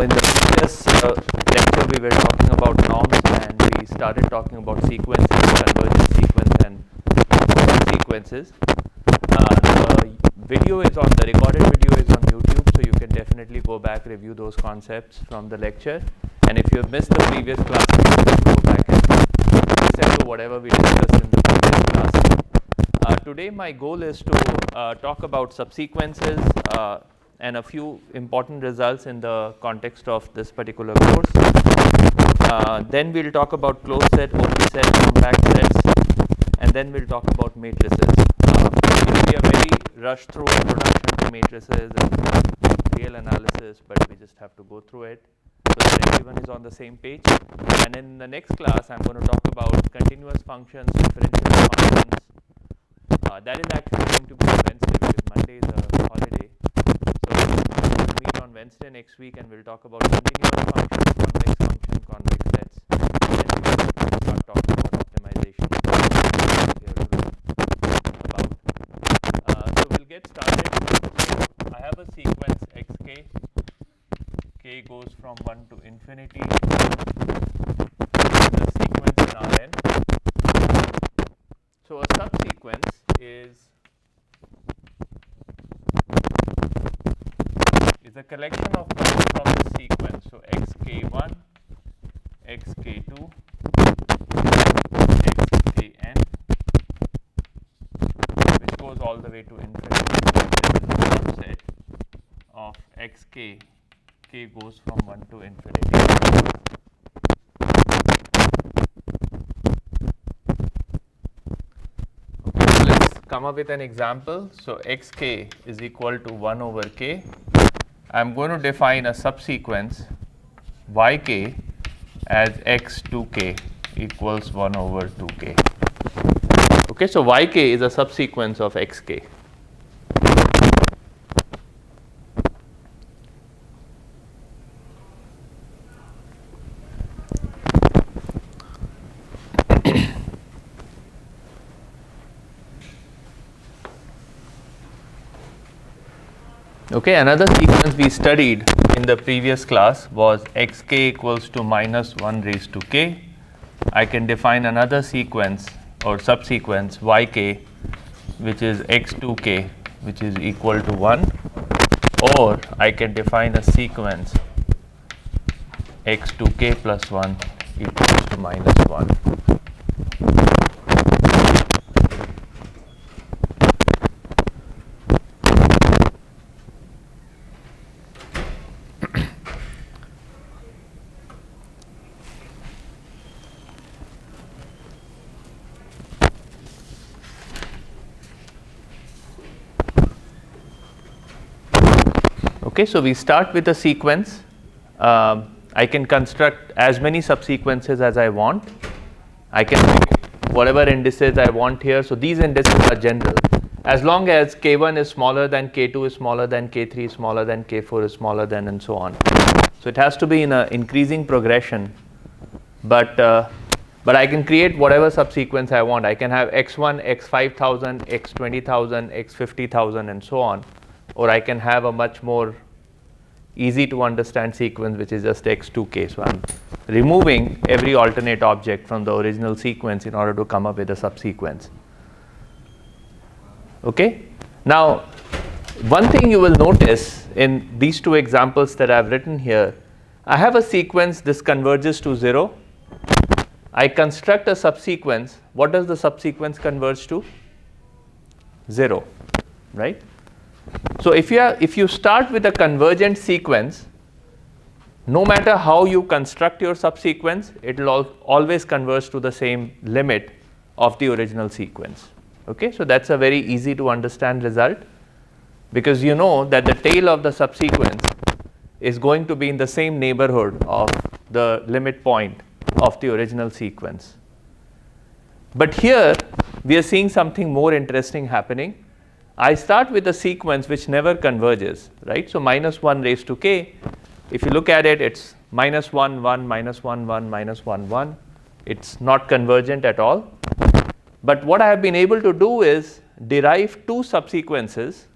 in the previous lecture we were talking about norms, and we started talking about sequences, convergent sequence and subsequences. The recorded video is on YouTube, so you can definitely go back, review those concepts from the lecture. And if you have missed the previous class, you can just go back and listen to whatever we discussed in the previous class. Today my goal is to talk about subsequences and a few important results in the context of this particular course. Then we'll talk about closed set, open set, compact sets, and then we'll talk about matrices. It will be a very rush through introduction to matrices and real analysis, but we just have to go through it so that everyone is on the same page. And in the next class, I'm going to talk about continuous functions, differential functions. That is actually going to be on Wednesday because Monday is a holiday. So we'll meet on Wednesday next week and we'll talk about continuous functions, convex sets, and then we'll start talking about optimization. So we'll get started. I have a sequence xk. K goes from 1 to infinity. The sequence in Rn. So a subsequence is a collection of points from the sequence. So xk1, xk2, xkn, which goes all the way to infinity. This is a subset of xk. K goes from 1 to infinity. Come up with an example. So xk is equal to 1 over k. I'm going to define a subsequence yk as x2k equals 1 over 2k. Okay, so yk is a subsequence of xk. Okay, another sequence we studied in the previous class was xk equals to minus 1 raised to k. I can define another sequence or subsequence yk which is x2k which is equal to 1, or I can define a sequence x2k plus 1 equals to minus 1. Okay, so we start with a sequence. I can construct as many subsequences as I want. I can pick whatever indices I want here. So these indices are general. As long as k1 is smaller than k2 is smaller than k3 is smaller than k4 is smaller than, and so on. So it has to be in an increasing progression. But I can create whatever subsequence I want. I can have x1, x5000, x20000, x50000, and so on. Or I can have a much more easy to understand sequence which is just x2k. So I'm removing every alternate object from the original sequence in order to come up with a subsequence. Okay. Now, one thing you will notice in these two examples that I've written here, I have a sequence, this converges to 0. I construct a subsequence. What does the subsequence converge to? 0, right? So if you start with a convergent sequence, no matter how you construct your subsequence, it will always converge to the same limit of the original sequence. Okay, so that's a very easy to understand result, because you know that the tail of the subsequence is going to be in the same neighborhood of the limit point of the original sequence. But here we are seeing something more interesting happening. I start with a sequence which never converges, right? So minus 1 raised to k, if you look at it, it's minus 1, 1, minus 1, 1, minus 1, 1. It's not convergent at all. But what I have been able to do is derive two subsequences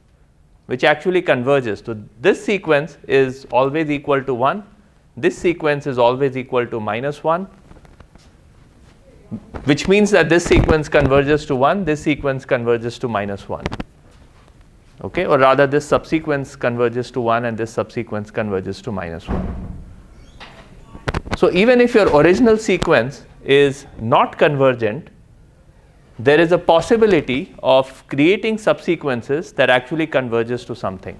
which actually converges. So this sequence is always equal to 1, this sequence is always equal to -1, which means that this sequence converges to 1, this sequence converges to -1. Okay, or rather this subsequence converges to 1 and this subsequence converges to -1. So even if your original sequence is not convergent, there is a possibility of creating subsequences that actually converges to something.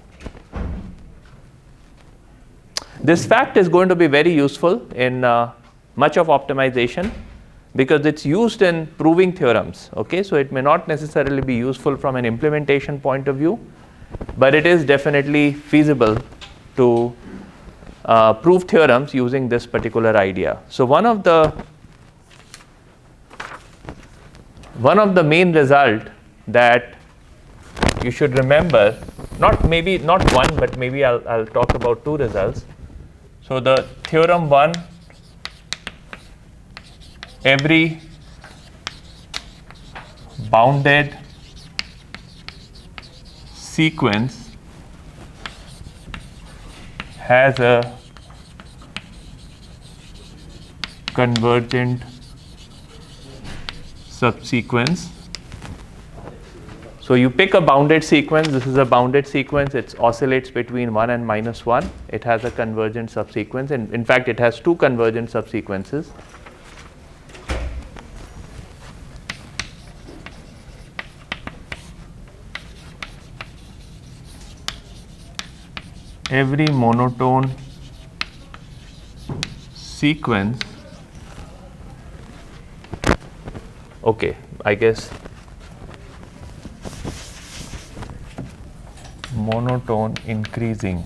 This fact is going to be very useful in much of optimization because it's used in proving theorems. Okay, so it may not necessarily be useful from an implementation point of view, but it is definitely feasible to prove theorems using this particular idea. So one of the main result that you should remember, not one, but maybe I'll talk about two results. So the theorem 1, every bounded sequence has a convergent subsequence. So you pick a bounded sequence, this is a bounded sequence, it oscillates between 1 and -1, it has a convergent subsequence, and in fact it has two convergent subsequences. Every monotone sequence, okay, I guess monotone increasing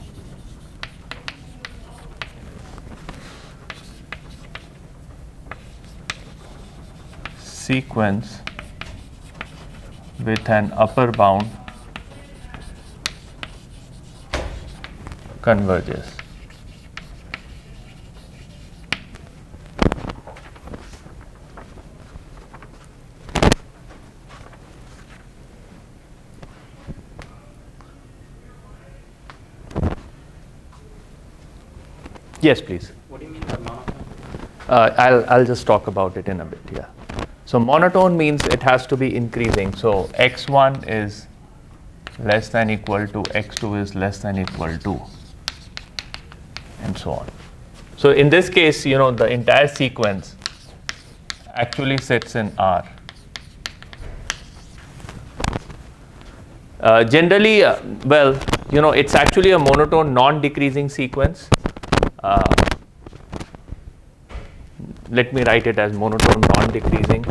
sequence with an upper bound converges. Yes, please. What do you mean by monotone? I'll just talk about it in a bit. Yeah. So monotone means it has to be increasing. So x1 is less than equal to x2 is less than equal to, and so on. So in this case, you know, the entire sequence actually sits in R. Generally, well, you know, it's actually a monotone non-decreasing sequence. Let me write it as monotone non-decreasing.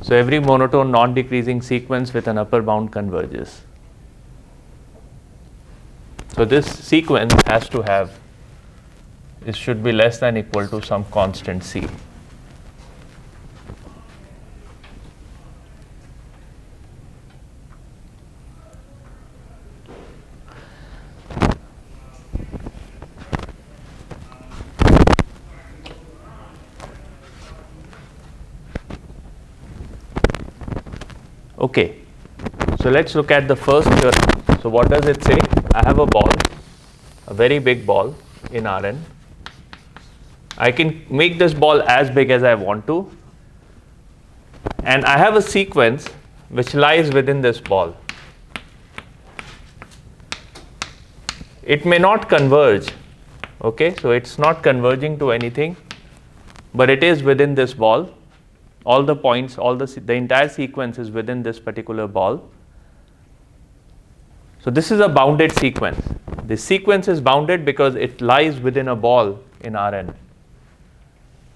So every monotone non-decreasing sequence with an upper bound converges. So this sequence has to have, it should be less than equal to some constant C. Okay, so let's look at the first theorem. So what does it say? I have a ball, a very big ball in Rn. I can make this ball as big as I want to, and I have a sequence which lies within this ball. It may not converge, okay, so it's not converging to anything, but it is within this ball. All the points, the entire sequence is within this particular ball. So this is a bounded sequence. This sequence is bounded because it lies within a ball in Rn.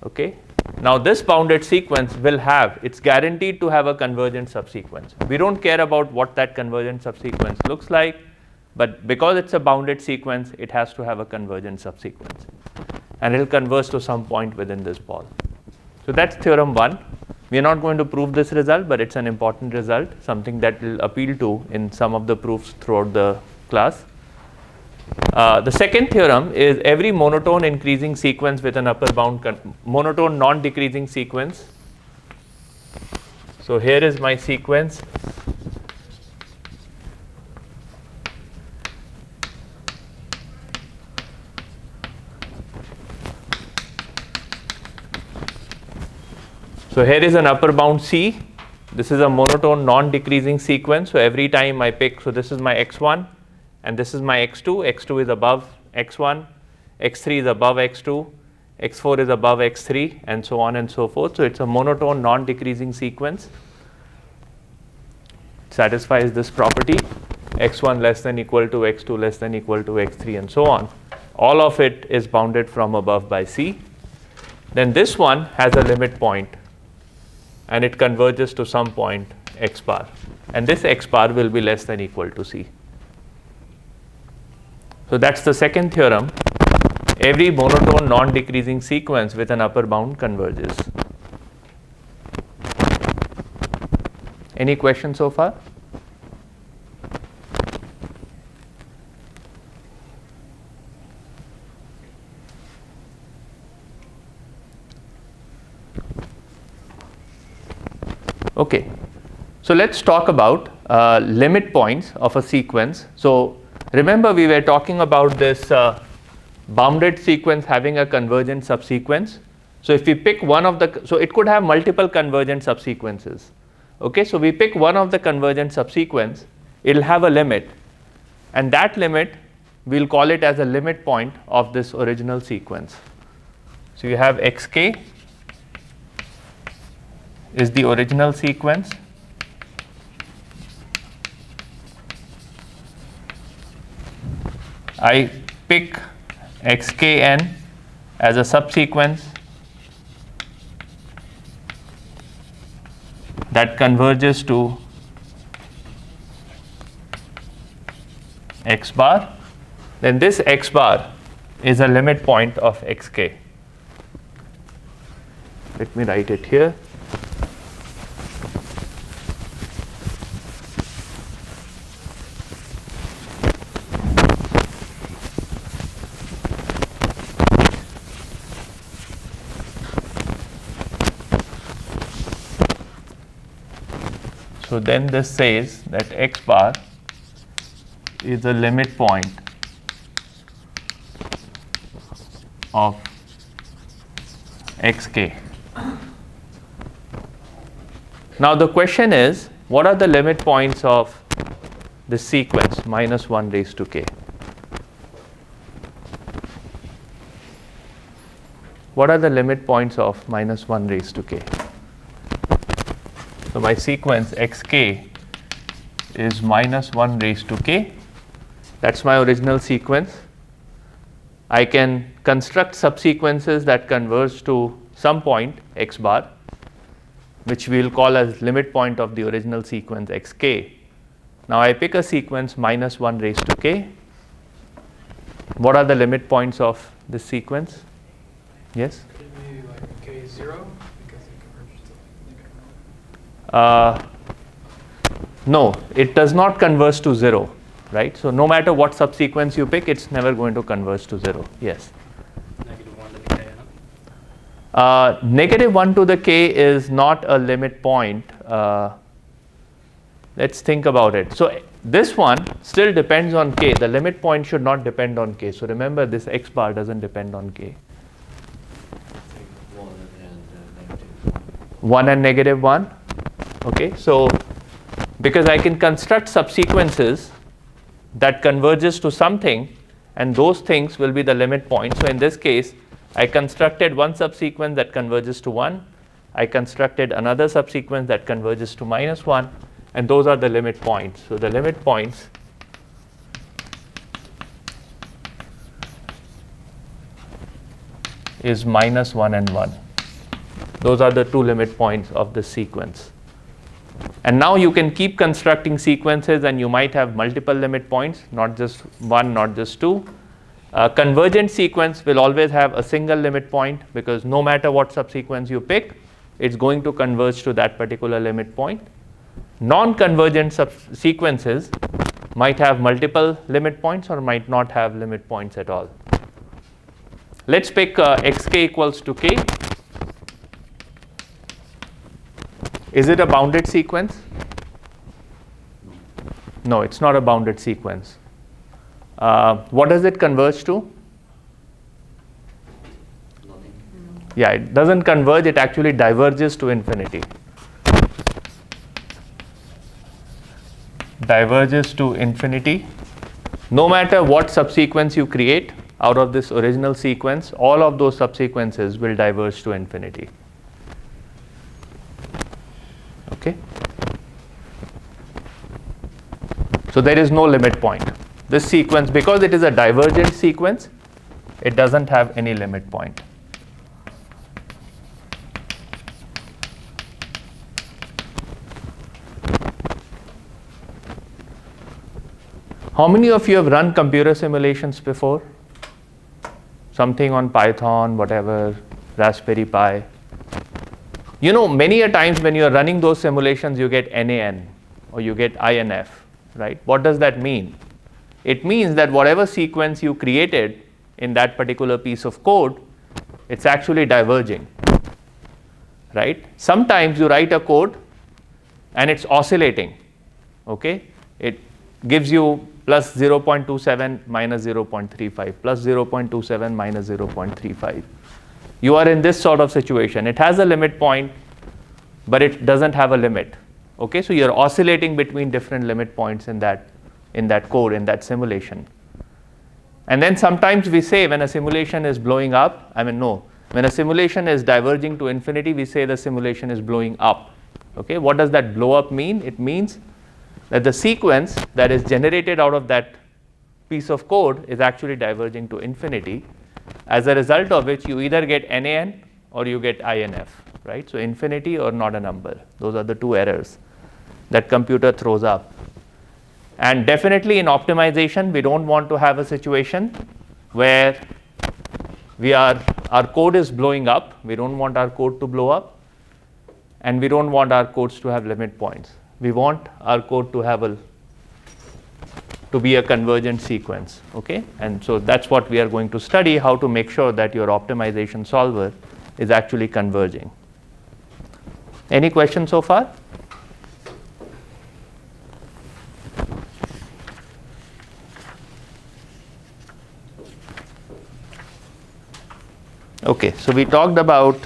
Okay. Now this bounded sequence will have, it's guaranteed to have a convergent subsequence. We don't care about what that convergent subsequence looks like, but because it's a bounded sequence, it has to have a convergent subsequence. And it will converge to some point within this ball. So that's theorem 1. We are not going to prove this result, but it's an important result, something that will appeal to in some of the proofs throughout the class. The second theorem is every monotone increasing sequence with an upper bound, monotone non-decreasing sequence So here is my sequence. So here is an upper bound C. This is a monotone non-decreasing sequence. So every time I pick, so this is my x1 and this is my x2. x2 is above x1, x3 is above x2, x4 is above x3, and so on and so forth. So it's a monotone non-decreasing sequence. It satisfies this property, x1 less than equal to x2 less than equal to x3, and so on. All of it is bounded from above by C. Then this one has a limit point, and it converges to some point x bar, and this x bar will be less than equal to C. So that's the second theorem. Every monotone non-decreasing sequence with an upper bound converges. Any questions so far? Okay, so let's talk about limit points of a sequence. So remember, we were talking about this bounded sequence having a convergent subsequence. So if we pick one of the, so it could have multiple convergent subsequences. Okay, so we pick one of the convergent subsequence, it'll have a limit, and that limit we'll call it as a limit point of this original sequence. So you have xk is the original sequence. I pick xkn as a subsequence that converges to x bar, then this x bar is a limit point of xk. Let me write it here. So then this says that x bar is a limit point of xk. Now the question is, what are the limit points of the sequence -1 raised to k? What are the limit points of -1 raised to k? So my sequence xk is -1 raised to k. That's my original sequence. I can construct subsequences that converge to some point x bar, which we'll call as limit point of the original sequence xk. Now I pick a sequence -1 raised to k. What are the limit points of this sequence? Yes? Could it be like k0 because it converges to No, it does not converge to 0, right? So no matter what subsequence you pick, it's never going to converge to 0. Yes? -1 to the k, -1 to the k is not a limit point. Let's think about it. So this one still depends on k. The limit point should not depend on k. So remember, this x bar doesn't depend on k. 1 and -1. Okay, so because I can construct subsequences that converges to something, and those things will be the limit points. So in this case, I constructed one subsequence that converges to 1. I constructed another subsequence that converges to -1, and those are the limit points. So the limit points is -1 and 1. Those are the two limit points of the sequence. And now you can keep constructing sequences, and you might have multiple limit points, not just one, not just two. A convergent sequence will always have a single limit point, because no matter what subsequence you pick, it's going to converge to that particular limit point. Non-convergent sequences might have multiple limit points or might not have limit points at all. Let's pick xk equals to k. Is it a bounded sequence? No, it's not a bounded sequence. What does it converge to? Yeah, it doesn't converge, it actually diverges to infinity. Diverges to infinity. No matter what subsequence you create out of this original sequence, all of those subsequences will diverge to infinity. Okay? So there is no limit point. This sequence, because it is a divergent sequence, it doesn't have any limit point. How many of you have run computer simulations before? Something on Python, whatever, Raspberry Pi. You know, many a times when you are running those simulations, you get NaN or you get INF, right? What does that mean? It means that whatever sequence you created in that particular piece of code, it's actually diverging, right? Sometimes you write a code and it's oscillating, okay? It gives you plus 0.27 minus 0.35, plus 0.27 minus 0.35. You are in this sort of situation. It has a limit point, but it doesn't have a limit. Okay, so you're oscillating between different limit points in that code, in that simulation. And then sometimes we say when a simulation is blowing up, when a simulation is diverging to infinity, we say the simulation is blowing up. Okay, what does that blow up mean? It means that the sequence that is generated out of that piece of code is actually diverging to infinity, as a result of which you either get NaN or you get INF, right? So infinity or not a number. Those are the two errors that computer throws up. And definitely in optimization, we don't want to have a situation where our code is blowing up. We don't want our code to blow up, and we don't want our codes to have limit points. We want our code to be a convergent sequence, okay? And so that's what we are going to study, how to make sure that your optimization solver is actually converging. Any questions so far? Okay, so we talked about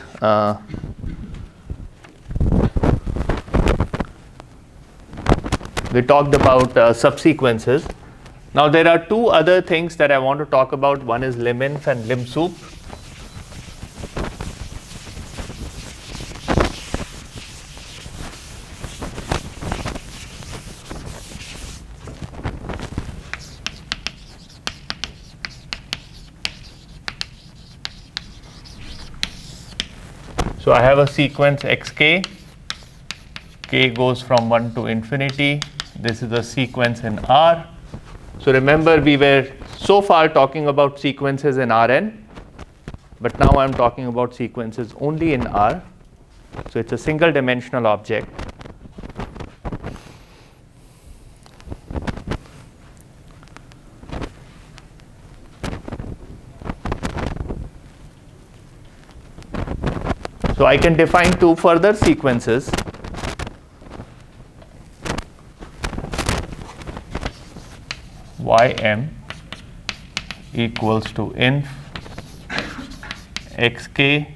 subsequences. Now there are two other things that I want to talk about. One is liminf and limsup. So I have a sequence xk, k goes from 1 to infinity. This is a sequence in R. So remember, we were so far talking about sequences in Rn, but now I'm talking about sequences only in R. So it's a single dimensional object. So I can define two further sequences. Ym equals to inf xk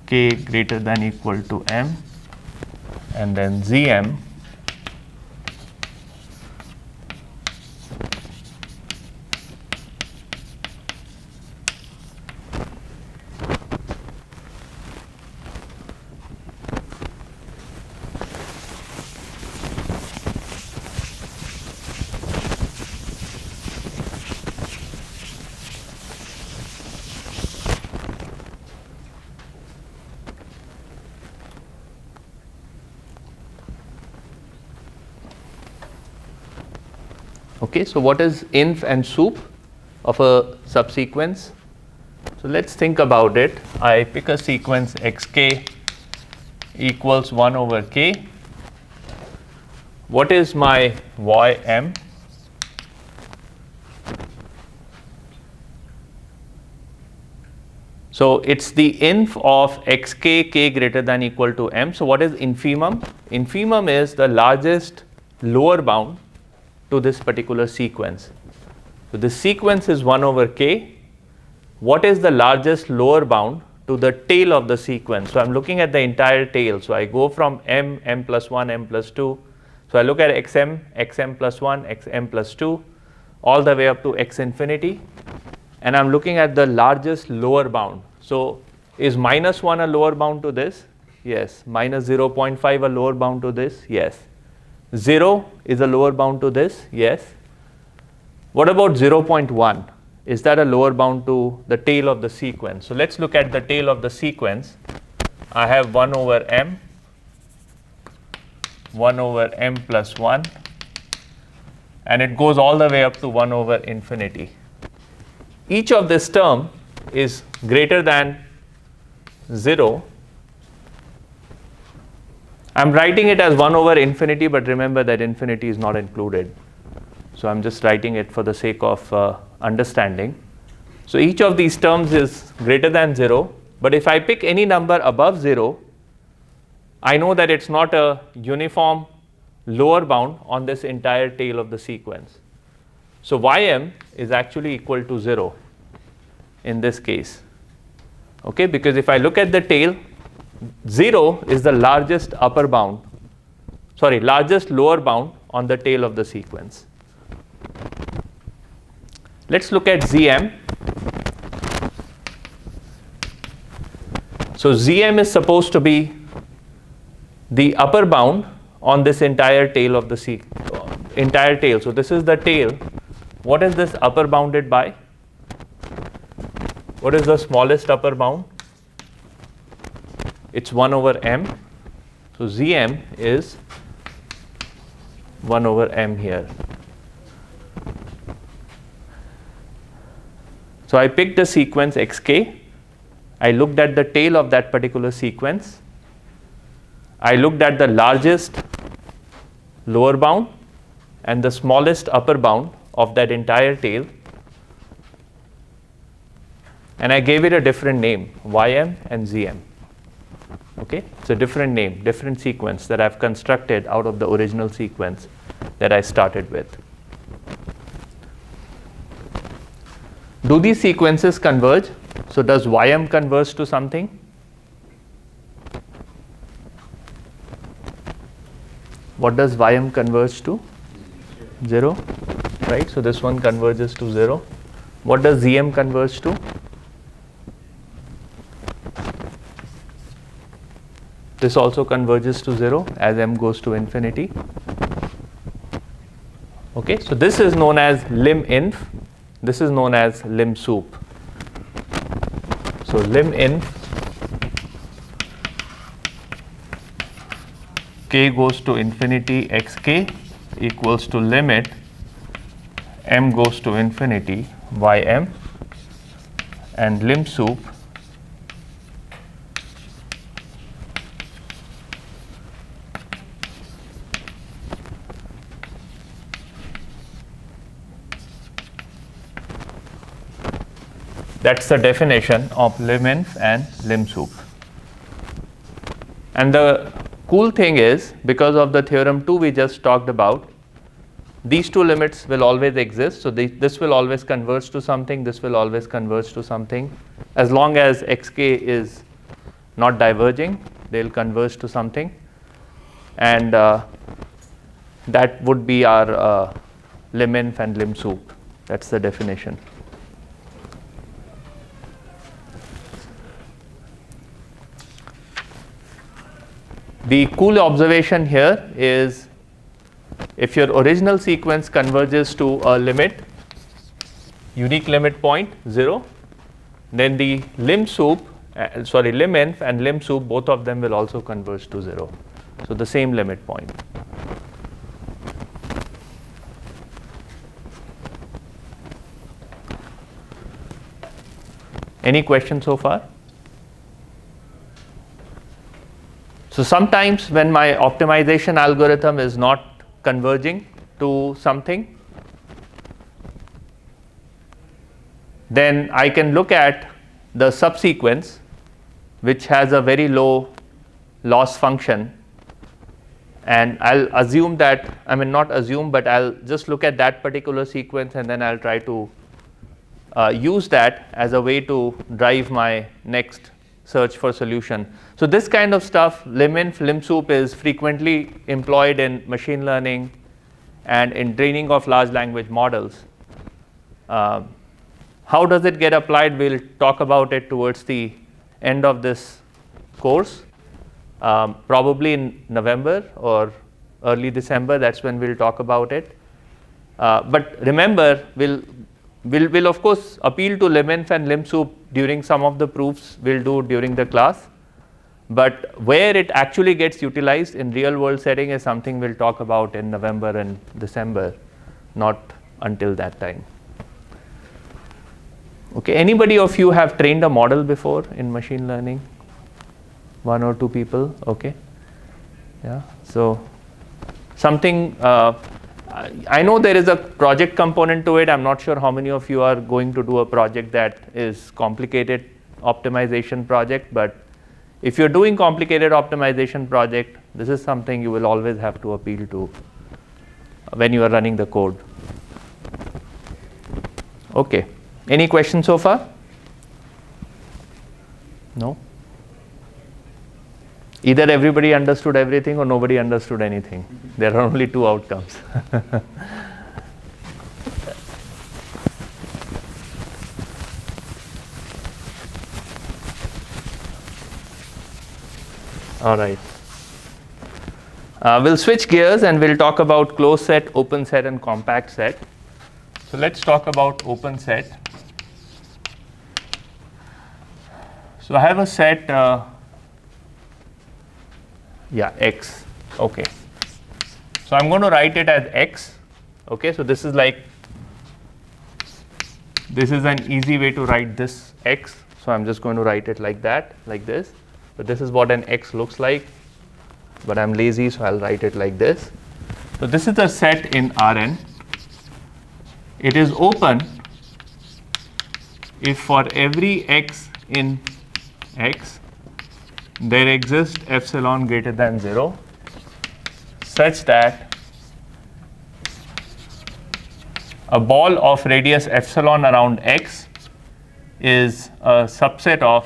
k greater than equal to m, and then zm Okay, so what is inf and sup of a subsequence? So let's think about it. I pick a sequence xk equals 1 over k. What is my ym? So it's the inf of xk k greater than equal to m. So what is infimum? Infimum is the largest lower bound to this particular sequence. So this sequence is 1 over k. What is the largest lower bound to the tail of the sequence? So I'm looking at the entire tail. So I go from m, m plus 1, m plus 2. So I look at xm, xm plus 1, xm plus 2, all the way up to x infinity. And I'm looking at the largest lower bound. So is minus 1 a lower bound to this? Yes. Minus 0.5 a lower bound to this? Yes. 0 is a lower bound to this? Yes. What about 0.1? Is that a lower bound to the tail of the sequence? So let's look at the tail of the sequence. I have 1 over m plus 1, and it goes all the way up to 1 over infinity. Each of this term is greater than 0. I'm writing it as 1 over infinity, but remember that infinity is not included. So I'm just writing it for the sake of understanding. So each of these terms is greater than 0, but if I pick any number above 0, I know that it's not a uniform lower bound on this entire tail of the sequence. So ym is actually equal to 0 in this case. Okay, because if I look at the tail, 0 is the largest largest lower bound on the tail of the sequence. Let's look at Zm. So Zm is supposed to be the upper bound on this entire tail of the entire tail. So this is the tail. What is this upper bounded by? What is the smallest upper bound? It's 1 over m. So Zm is 1 over m here. So I picked the sequence xk. I looked at the tail of that particular sequence. I looked at the largest lower bound and the smallest upper bound of that entire tail, and I gave it a different name, ym and zm. Okay, it's a different name, different sequence that I've constructed out of the original sequence that I started with. Do these sequences converge? So does ym converge to something? What does ym converge to? 0, right? So this one converges to 0. What does zm converge to? This also converges to 0 as m goes to infinity. Okay, so this is known as liminf. This is known as limsup. So liminf k goes to infinity xk equals to limit m goes to infinity ym, and limsup that's the definition of liminf and limsup. And the cool thing is, because of the theorem 2 we just talked about, these two limits will always exist. So this will always converge to something, this will always converge to something. As long as xk is not diverging, they will converge to something. And that would be our liminf and limsup. That's the definition. The cool observation here is, if your original sequence converges to a limit, unique limit point 0, then the liminf and limsup, both of them will also converge to 0. So the same limit point. Any questions so far? So sometimes when my optimization algorithm is not converging to something, then I can look at the subsequence, which has a very low loss function, and I'll assume that, I mean not assume, but I'll just look at that particular sequence and then I'll try to use that as a way to drive my next search for solution. So this kind of stuff, liminf, limsup, is frequently employed in machine learning and in training of large language models. How does it get applied? We'll talk about it towards the end of this course, probably in November or early December. That's when we'll talk about it. But remember, we'll of course appeal to liminf and limsup during some of the proofs we'll do during the class. But where it actually gets utilized in real world setting is something we'll talk about in November and December, not until that time. Okay, anybody of you have trained a model before in machine learning? One or two people? Okay. Yeah. So something, I know there is a project component to it. I'm not sure how many of you are going to do a project that is complicated optimization project, but if you're doing complicated optimization project, this is something you will always have to appeal to when you are running the code. Okay. Any questions so far? No? Either everybody understood everything or nobody understood anything. There are only two outcomes. All right. We'll switch gears and we'll talk about closed set, open set, and compact set. So let's talk about open set. So I have a set, X. Okay. So I'm going to write it as X. Okay. So this is an easy way to write this X. So I'm just going to write it like that, like this. But this is what an X looks like. But I'm lazy, so I'll write it like this. So this is a set in Rn. It is open if for every X in X there exists epsilon greater than 0, such that a ball of radius epsilon around X is a subset of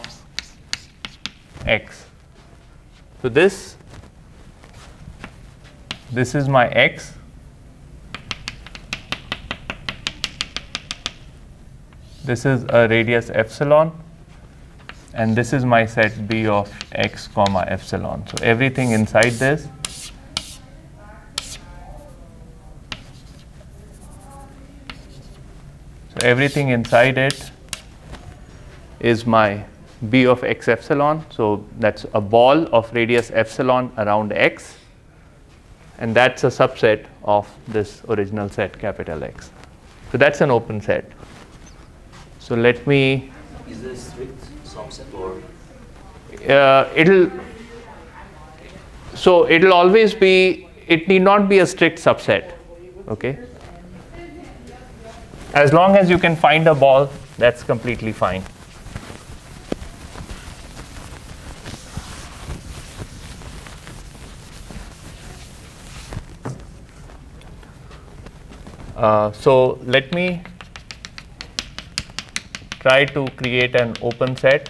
X. So this is my X. This is a radius epsilon, and this is my set B of X comma epsilon. So everything inside this everything inside it is my B of X epsilon. So that's a ball of radius epsilon around X, and that's a subset of this original set capital X. So that's an open set. So let me. Is this strict subset or? It'll always be. It need not be a strict subset. Okay. As long as you can find a ball, that's completely fine. So let me try to create an open set.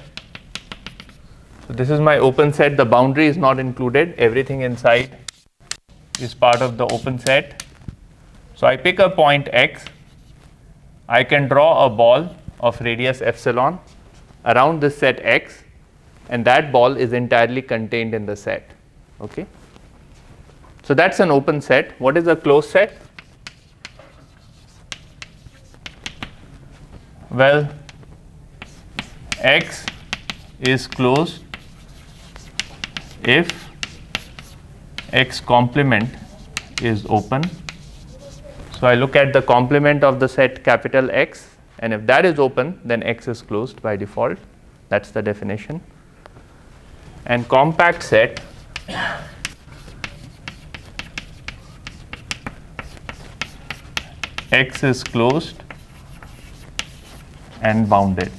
So this is my open set. The boundary is not included. Everything inside is part of the open set. So I pick a point X. I can draw a ball of radius epsilon around this set X, and that ball is entirely contained in the set. Okay. So that's an open set. What is a closed set? Well, X is closed if X complement is open. So I look at the complement of the set capital X, and if that is open, then X is closed by default. That's the definition. And compact set X is closed and bounded.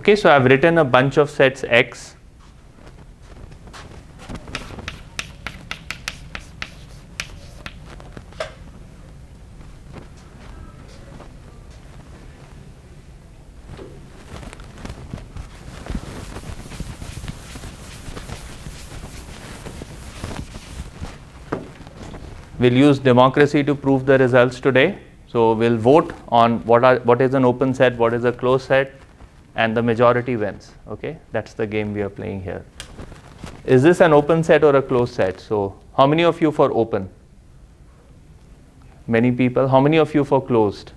Okay, so I've written a bunch of sets X. We'll use democracy to prove the results today. So we'll vote on what is an open set, what is a closed set, and the majority wins. Okay, that's the game we are playing here. Is this an open set or a closed set? So how many of you for open? Many people. How many of you for closed?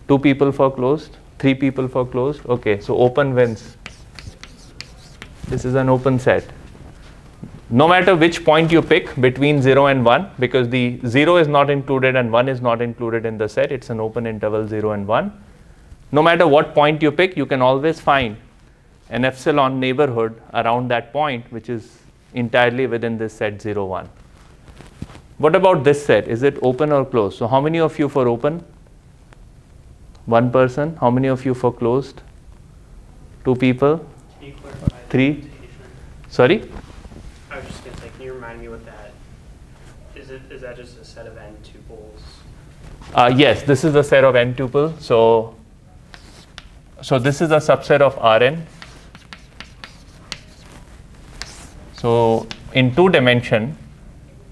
2 people for closed, 3 people for closed. Okay, so open wins. This is an open set. No matter which point you pick between 0 and 1, because the 0 is not included and 1 is not included in the set, it's an open interval 0 and 1. No matter what point you pick, you can always find an epsilon neighborhood around that point, which is entirely within this set 0, 1. What about this set? Is it open or closed? So how many of you for open? 1 person. How many of you for closed? 2 people? 3? Sorry? I was just going to say, can you remind me what that is? Is that just a set of n tuples? Yes, this is a set of n tuple. So this is a subset of Rn. So in 2 dimension,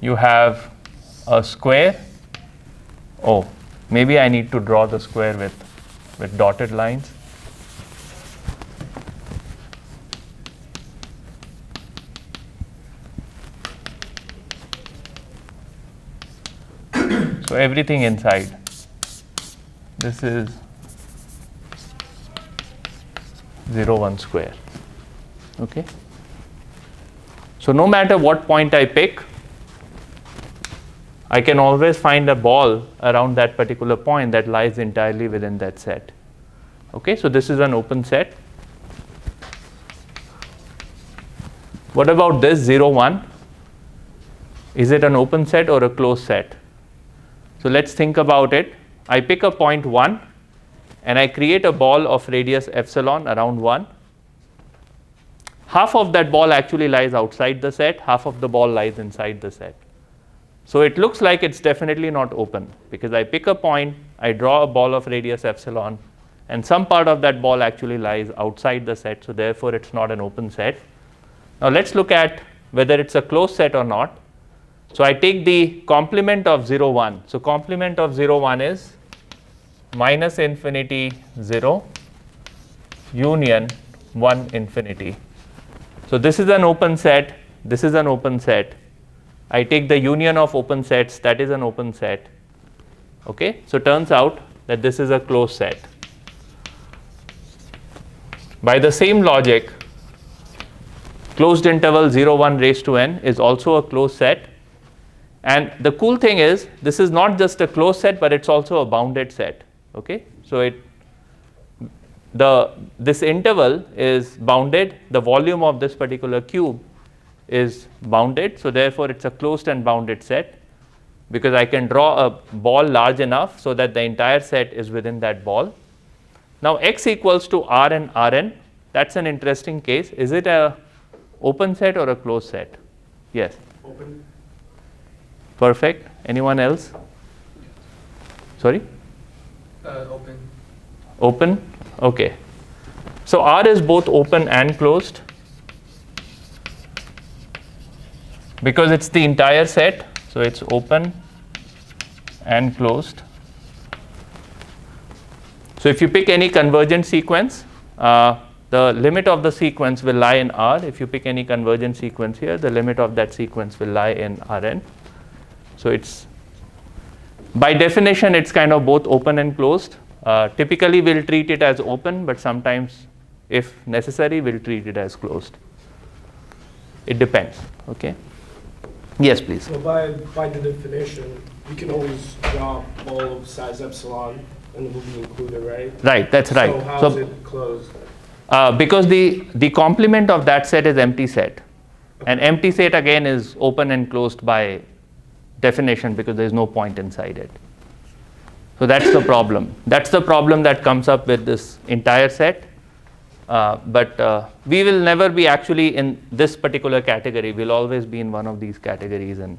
you have a square. Oh, maybe I need to draw the square with dotted lines. So everything inside. This is 0, 1 square. Okay. So no matter what point I pick, I can always find a ball around that particular point that lies entirely within that set. Okay, so this is an open set. What about this 0, 1? Is it an open set or a closed set? So let's think about it. I pick a point 1 and I create a ball of radius epsilon around 1. Half of that ball actually lies outside the set, half of the ball lies inside the set. So it looks like it's definitely not open, because I pick a point, I draw a ball of radius epsilon, and some part of that ball actually lies outside the set, so therefore it's not an open set. Now let's look at whether it's a closed set or not. So I take the complement of 0, 1. So complement of 0, 1 is minus infinity 0 union 1 infinity. So this is an open set, this is an open set. I take the union of open sets, that is an open set. Okay, so turns out that this is a closed set. By the same logic, closed interval 0, 1 raised to n is also a closed set. And the cool thing is, this is not just a closed set, but it's also a bounded set. Okay, so this interval is bounded. The volume of this particular cube is bounded, so therefore it's a closed and bounded set, because I can draw a ball large enough so that the entire set is within that ball. Now x equals to r and Rn. That's an interesting case. Is it a open set or a closed set? Yes. Open. Perfect. Anyone else? Sorry? Open. Open? Okay. So R is both open and closed, because it's the entire set. So it's open and closed. So if you pick any convergent sequence, the limit of the sequence will lie in R. If you pick any convergent sequence here, the limit of that sequence will lie in Rn. So it's, by definition, it's kind of both open and closed. Typically, we'll treat it as open, but sometimes, if necessary, we'll treat it as closed. It depends. Okay. Yes, please. So by the definition, you can always draw a ball of size epsilon, and it will be included, right? Right. That's right. So how is it closed? Because the complement of that set is empty set. An empty set again is open and closed by definition, because there is no point inside it. So that's the problem. That's the problem that comes up with this entire set. But we will never be actually in this particular category. We'll always be in one of these categories, and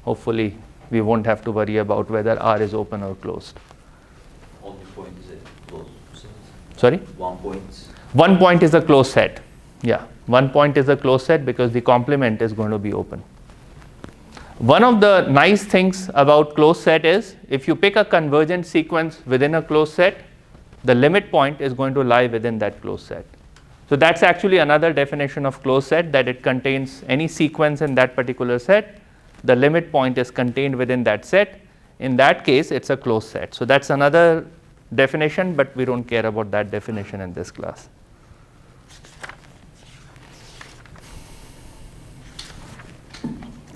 hopefully we won't have to worry about whether R is open or closed. Only point is a closed set. Sorry? 1 point. 1 point is a closed set. Yeah, 1 point is a closed set because the complement is going to be open. One of the nice things about closed set is if you pick a convergent sequence within a closed set, the limit point is going to lie within that closed set. So that's actually another definition of closed set, that it contains any sequence in that particular set. The limit point is contained within that set. In that case, it's a closed set. So that's another definition, but we don't care about that definition in this class.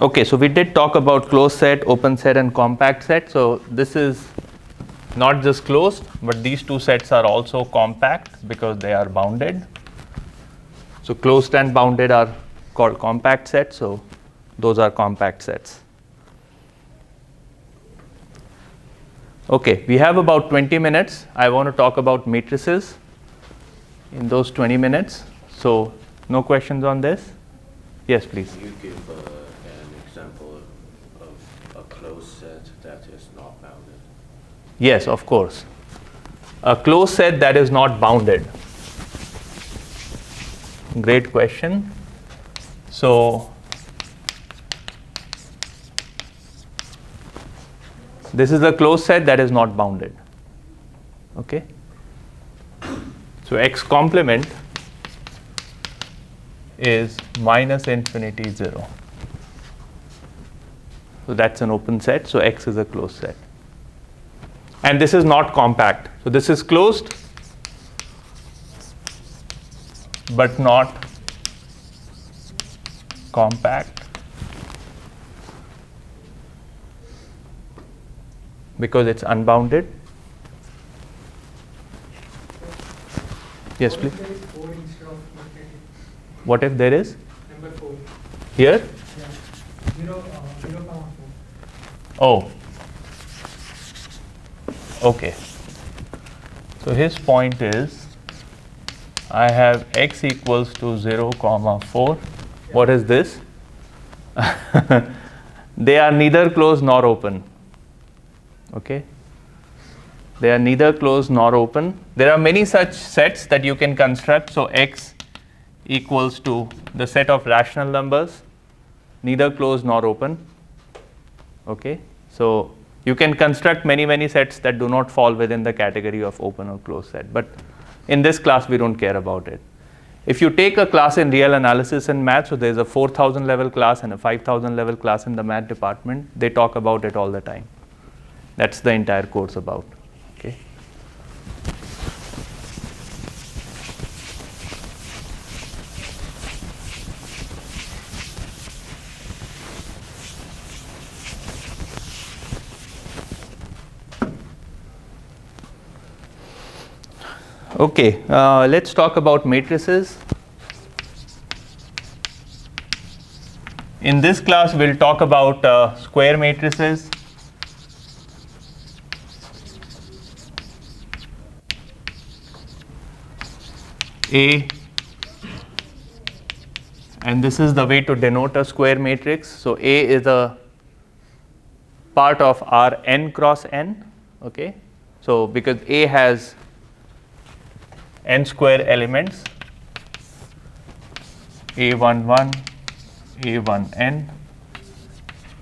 Okay, so we did talk about closed set, open set, and compact set. So this is not just closed, but these two sets are also compact because they are bounded. So closed and bounded are called compact sets. So those are compact sets. Okay, we have about 20 minutes. I want to talk about matrices in those 20 minutes. So no questions on this? Yes, please. Can you give an example of a closed set that is not bounded? Yes, of course. A closed set that is not bounded. Great question. So this is a closed set that is not bounded. Okay. So X complement is -infinity 0. So that's an open set. So X is a closed set. And this is not compact. So this is closed, but not compact, because it's unbounded. Yes, please. What if there is? Number 4. Here? Yeah. 0, 0, 4. Oh. Okay. So his point is, I have x equals to 0, 4. What is this? They are neither closed nor open. Okay. They are neither closed nor open. There are many such sets that you can construct. So x equals to the set of rational numbers, neither closed nor open. Okay. So you can construct many sets that do not fall within the category of open or closed set. But in this class, we don't care about it. If you take a class in real analysis and math, so there's a 4,000 level class and a 5,000 level class in the math department, they talk about it all the time. That's the entire course about. Okay. Okay, let's talk about matrices. In this class, we'll talk about square matrices. A, and this is the way to denote a square matrix. So A is a part of R n cross n. Okay, so because A has n square elements, A11, A1n,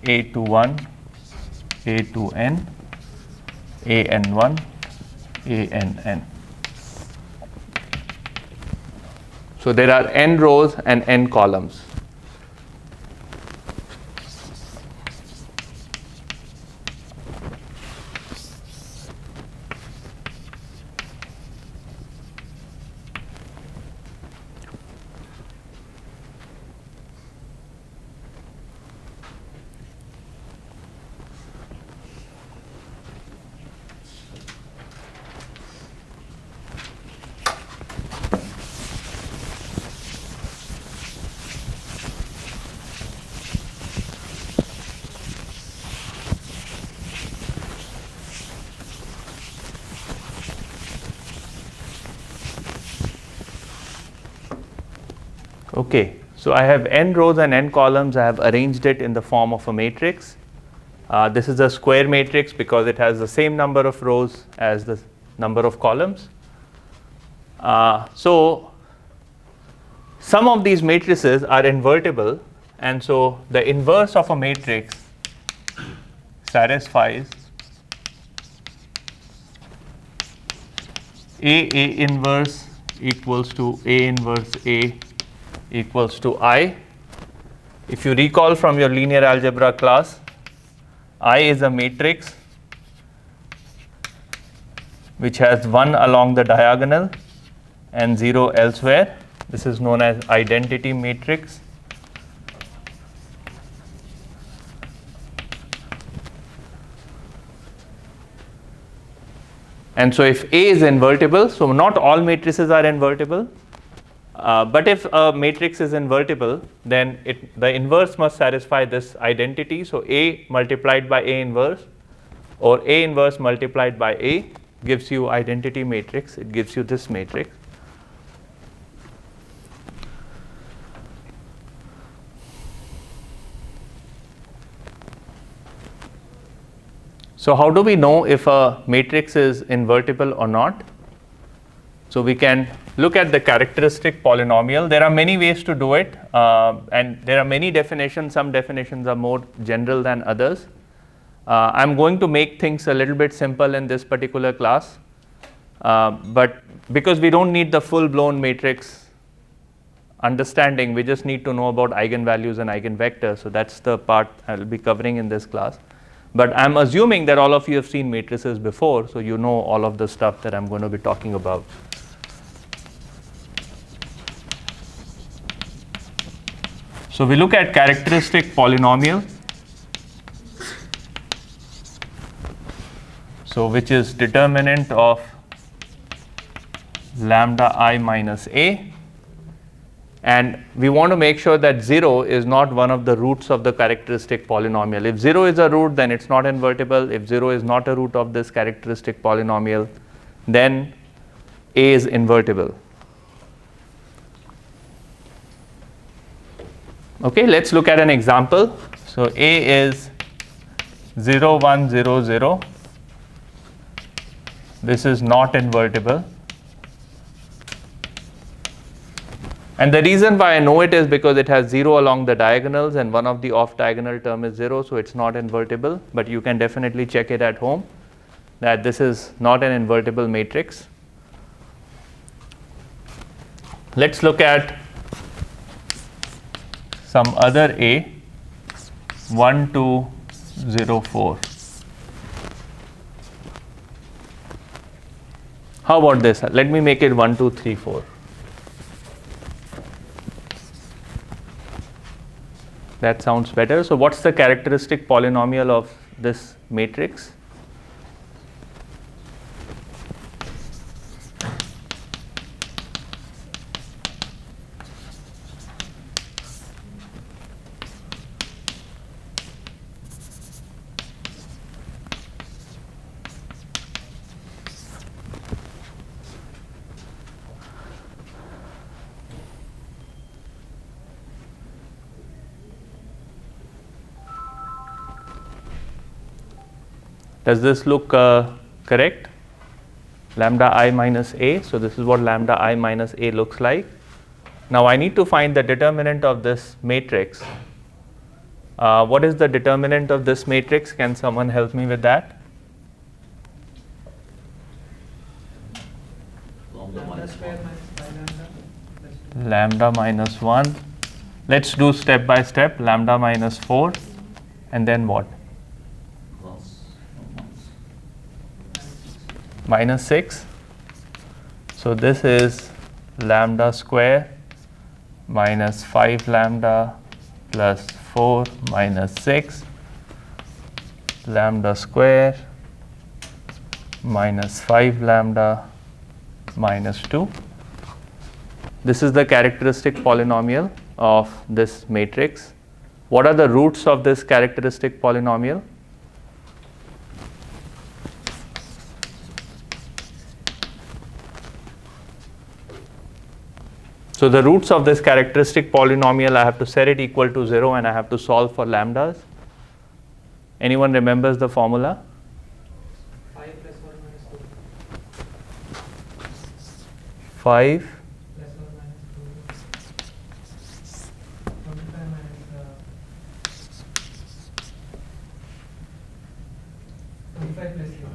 A21, A2n, AN1, ANN. So there are n rows and n columns. Okay, so I have n rows and n columns. I have arranged it in the form of a matrix. This is a square matrix because it has the same number of rows as the number of columns. So some of these matrices are invertible, and so the inverse of a matrix satisfies A inverse equals to A inverse A equals to I. If you recall from your linear algebra class, I is a matrix which has 1 along the diagonal and 0 elsewhere. This is known as identity matrix. And so if A is invertible, so not all matrices are invertible, but if a matrix is invertible, then the inverse must satisfy this identity. So A multiplied by A inverse or A inverse multiplied by A gives you identity matrix. It gives you this matrix. So how do we know if a matrix is invertible or not? So we can look at the characteristic polynomial. There are many ways to do it, and there are many definitions. Some definitions are more general than others. I'm going to make things a little bit simple in this particular class, but because we don't need the full-blown matrix understanding, we just need to know about eigenvalues and eigenvectors. So that's the part I'll be covering in this class. But I'm assuming that all of you have seen matrices before, so you know all of the stuff that I'm going to be talking about. So we look at characteristic polynomial, so which is determinant of lambda I minus A. And we want to make sure that 0 is not one of the roots of the characteristic polynomial. If 0 is a root, then it's not invertible. If 0 is not a root of this characteristic polynomial, then A is invertible. Okay, let's look at an example. So A is 0, 1, 0, 0. This is not invertible. And the reason why I know it is because it has 0 along the diagonals and one of the off diagonal term is 0, so it's not invertible. But you can definitely check it at home that this is not an invertible matrix. Let's look at some other A, 1, 2, 0, 4. How about this? Let me make it 1, 2, 3, 4. That sounds better. So what's the characteristic polynomial of this matrix? Does this look correct? Lambda I minus A. So this is what lambda I minus A looks like. Now I need to find the determinant of this matrix. What is the determinant of this matrix? Can someone help me with that? Lambda minus 1. Let's do step by step. Lambda minus 4. And then what? Minus 6. So this is lambda square minus 5 lambda plus 4 minus 6 lambda square minus 5 lambda minus 2. This is the characteristic polynomial of this matrix. What are the roots of this characteristic polynomial? So the roots of this characteristic polynomial, I have to set it equal to 0 and I have to solve for lambdas. Anyone remembers the formula? 5 plus or minus 2. 5 Plus or minus 2. 25 minus 25 plus 8.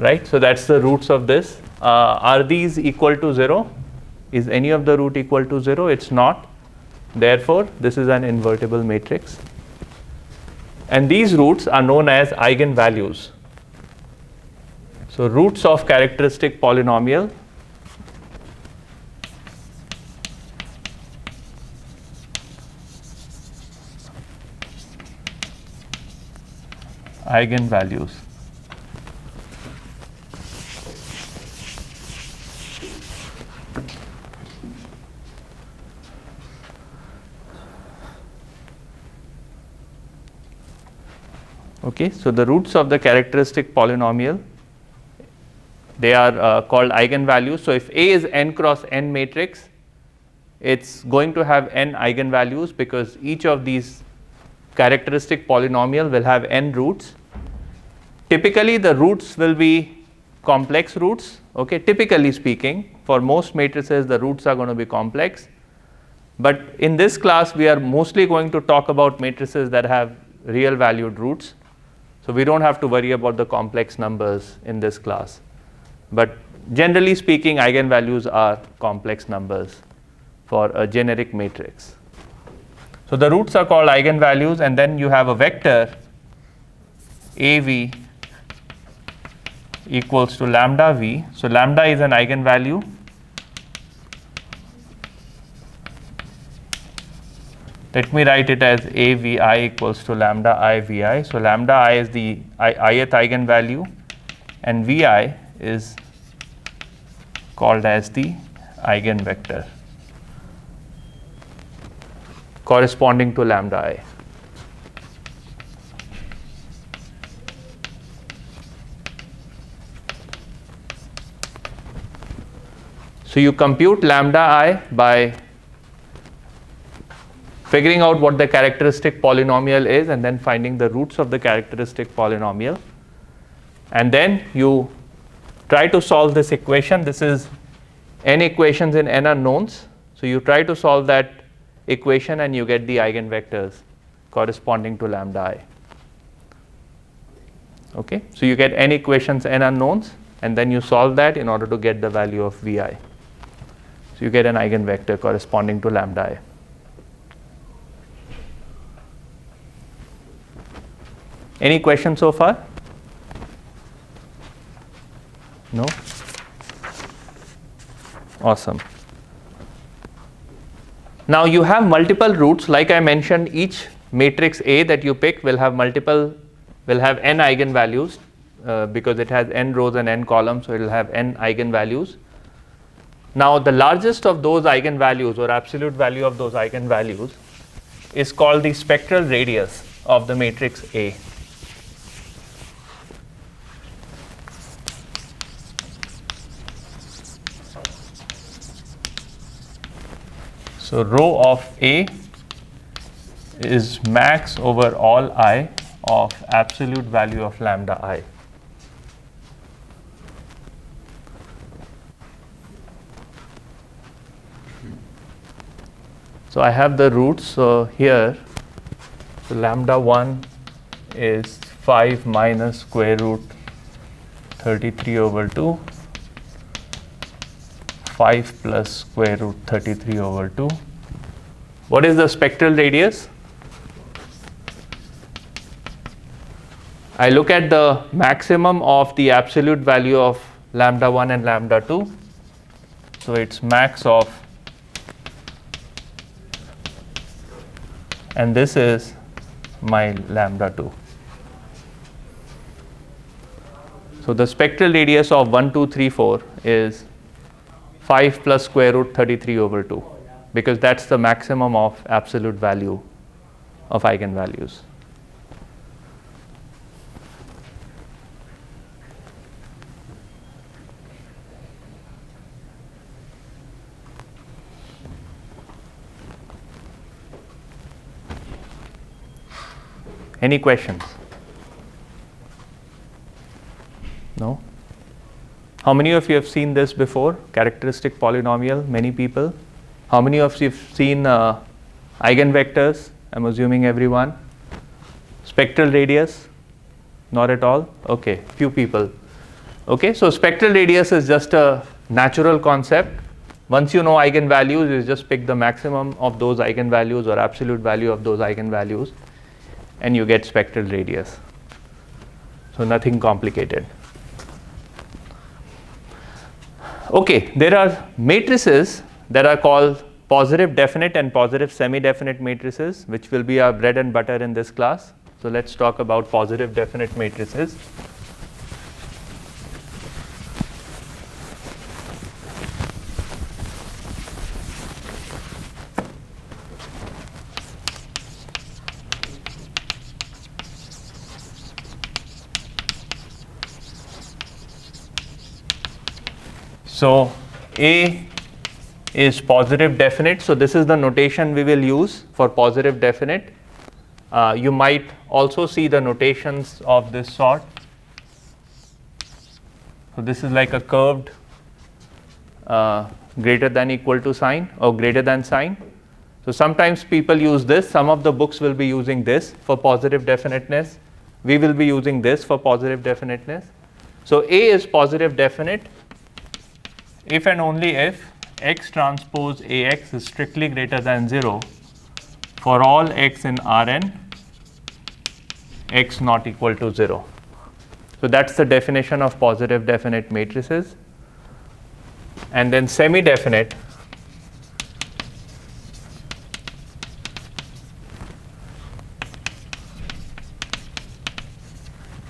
right? So that's the roots of this. Are these equal to 0? Is any of the root equal to 0? It's not. Therefore, this is an invertible matrix. And these roots are known as eigenvalues. So roots of characteristic polynomial eigenvalues. Okay, so the roots of the characteristic polynomial, they are called eigenvalues. So if A is n cross n matrix, it's going to have n eigenvalues because each of these characteristic polynomial will have n roots. Typically, the roots will be complex roots. Okay, typically speaking, for most matrices, the roots are going to be complex. But in this class, we are mostly going to talk about matrices that have real valued roots. So we don't have to worry about the complex numbers in this class. But generally speaking, eigenvalues are complex numbers for a generic matrix. So the roots are called eigenvalues, and then you have a vector AV equals to lambda V. So lambda is an eigenvalue. Let me write it as AVI equals to lambda I VI. So lambda I is the ith eigenvalue, and VI is called as the eigenvector corresponding to lambda I. So you compute lambda I by figuring out what the characteristic polynomial is and then finding the roots of the characteristic polynomial. And then you try to solve this equation. This is n equations in n unknowns. So you try to solve that equation and you get the eigenvectors corresponding to lambda I. Okay, so you get n equations, n unknowns, and then you solve that in order to get the value of VI. So you get an eigenvector corresponding to lambda I. Any questions so far? No? Awesome. Now you have multiple roots. Like I mentioned, each matrix A that you pick will have n eigenvalues because it has n rows and n columns, so it will have n eigenvalues. Now the largest of those eigenvalues, or absolute value of those eigenvalues, is called the spectral radius of the matrix A. So rho of A is max over all I of absolute value of lambda I. So I have the roots. So here, so lambda 1 is 5 minus square root 33 over 2. 5 plus square root 33 over 2. What is the spectral radius? I look at the maximum of the absolute value of lambda 1 and lambda 2. So it's max of, and this is my lambda 2. So the spectral radius of 1, 2, 3, 4 is 5 plus square root 33 over 2, because that's the maximum of absolute value of eigenvalues. Any questions? No? How many of you have seen this before? Characteristic polynomial, many people. How many of you have seen eigenvectors? I'm assuming everyone. Spectral radius? Not at all? Okay, few people. Okay, so spectral radius is just a natural concept. Once you know eigenvalues, you just pick the maximum of those eigenvalues or absolute value of those eigenvalues, and you get spectral radius. So nothing complicated. Okay, there are matrices that are called positive definite and positive semi-definite matrices, which will be our bread and butter in this class. So let's talk about positive definite matrices. So A is positive definite. So this is the notation we will use for positive definite. You might also see the notations of this sort. So this is like a curved greater than equal to sign or greater than sign. So sometimes people use this. Some of the books will be using this for positive definiteness. We will be using this for positive definiteness. So A is positive definite if and only if x transpose Ax is strictly greater than 0 for all x in Rn, x not equal to 0. So that's the definition of positive definite matrices. And then semi-definite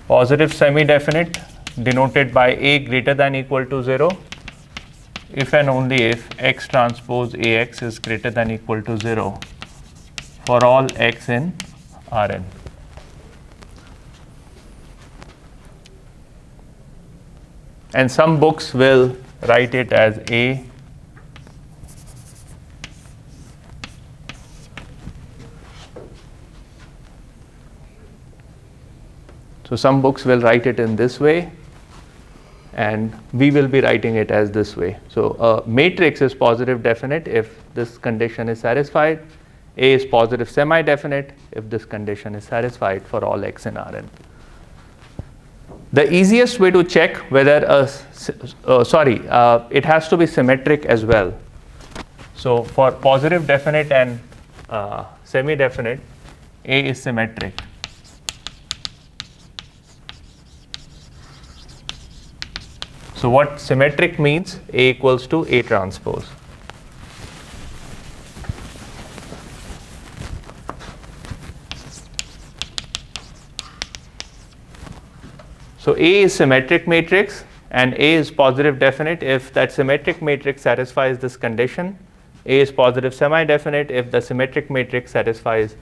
positive semi-definite denoted by A greater than equal to 0 if and only if x transpose Ax is greater than equal to 0 for all x in Rn. And some books will write it as A so some books will write it in this way, and we will be writing it as this way. So a matrix is positive definite if this condition is satisfied. A is positive semi-definite if this condition is satisfied for all x in Rn. The easiest way to check whether it has to be symmetric as well. So for positive definite and semi-definite, A is symmetric. So what symmetric means? A equals to A transpose. So A is symmetric matrix and A is positive definite if that symmetric matrix satisfies this condition. A is positive semi-definite if the symmetric matrix satisfies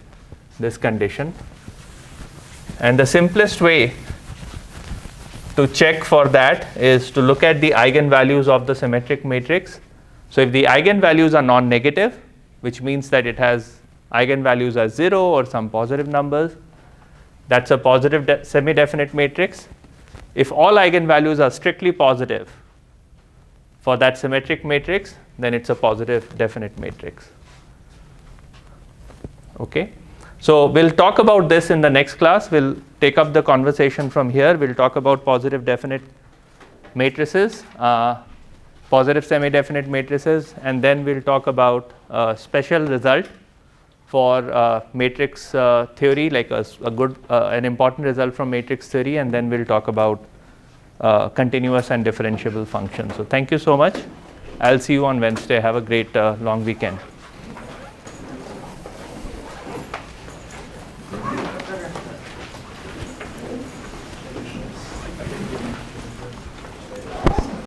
this condition. And the simplest way to check for that is to look at the eigenvalues of the symmetric matrix. So if the eigenvalues are non-negative, which means that it has eigenvalues as 0 or some positive numbers, that's a positive semi-definite matrix. If all eigenvalues are strictly positive for that symmetric matrix, then it's a positive definite matrix. Okay. So we'll talk about this in the next class. We'll take up the conversation from here. We'll talk about positive definite matrices, positive semi-definite matrices, and then we'll talk about a special result for matrix theory, like an important result from matrix theory, and then we'll talk about continuous and differentiable functions. So thank you so much. I'll see you on Wednesday. Have a great long weekend.